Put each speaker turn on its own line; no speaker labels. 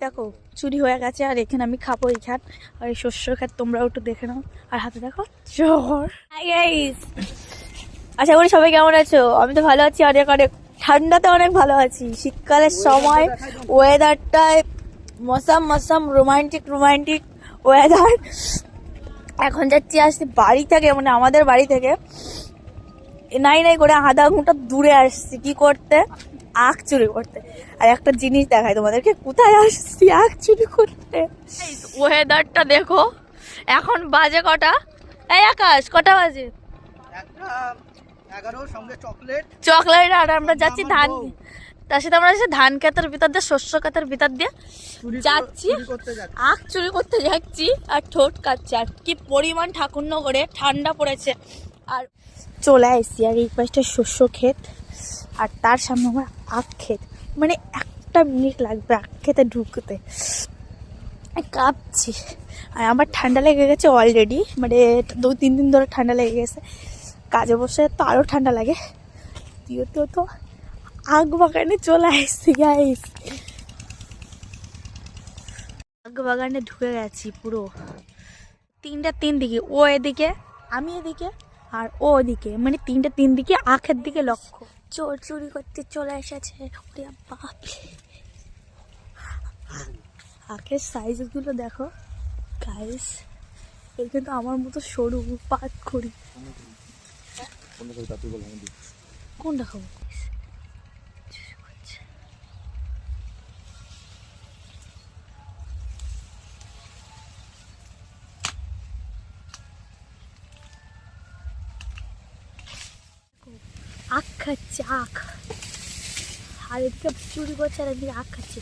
দেখো চুরি হয়ে গেছে, আর এখানে আমি খাবো এইখান, আর এই শস্য খাত তোমরাও একটু দেখে নাও। আর হাতে দেখো জোহর। আশা করি সবাই কেমন আছো? আমি তো ভালো আছি, অনেক অনেক ঠান্ডাতে অনেক ভালো আছি। শীতকালের সময় ওয়েদারটায় মৌসম রোমান্টিক ওয়েদার। এখন যাচ্ছি আসছি বাড়ি থেকে, মানে আমাদের বাড়ি থেকে নাই করে আধা ঘন্টা দূরে আসছি কি করতে, আখ চুরি করতে। আর একটা জিনিস দেখাই তোমাদেরকে, কোথায় আসছি আখ চুরি করতে। ওয়েদারটা দেখো, এখন বাজে কটা? এই আকাশ, কটা বাজে?
11 সঙ্গে
চকলেট। আর আমরা যাচ্ছি ধান, তার সাথে আমরা ধান ক্ষেতের ভিতর দিয়ে, শস্য ক্ষেতের ভিতর দিয়ে যাচ্ছি, আখ চুরি করতে যাচ্ছি। আর ঠোঁট কাটছে, আর কি পরিমাণ ঠাকুরনগরে ঠান্ডা পড়েছে। আর চলে আসছি, আর এই পাশটা শস্য ক্ষেত, আর তার সামনে আমার আখ ক্ষেত। মানে একটা মিনিট লাগবে আখ ক্ষেতে ঢুকতে, কাঁপছি। আর আমার ঠান্ডা লেগে গেছে অলরেডি, মানে 2-3 দিন ধরে ঠান্ডা লেগে গেছে। কাজে বসে তো আরও ঠান্ডা লাগে, দ্বিতীয়ত তো আখ বাগানে চলে আসছি গাইস। আখ বাগানে ঢুকে গেছি পুরো। 3টা 3 দিকে, ও এদিকে, আমি এদিকে, আর ও ওদিকে, মানে 3টা 3 দিকে আখের দিকে লক্ষ্য। চোর চুরি করতে চলে এসেছে। বাপ, আখের সাইজগুলো দেখো গাইস, এই কিন্তু আমার মতো সরু পাত করি। কোনটা খাবো? আখ খাচ্ছে, আখ। আর এদিকে চুরি করছে, আর এদিকে আখ খাচ্ছে।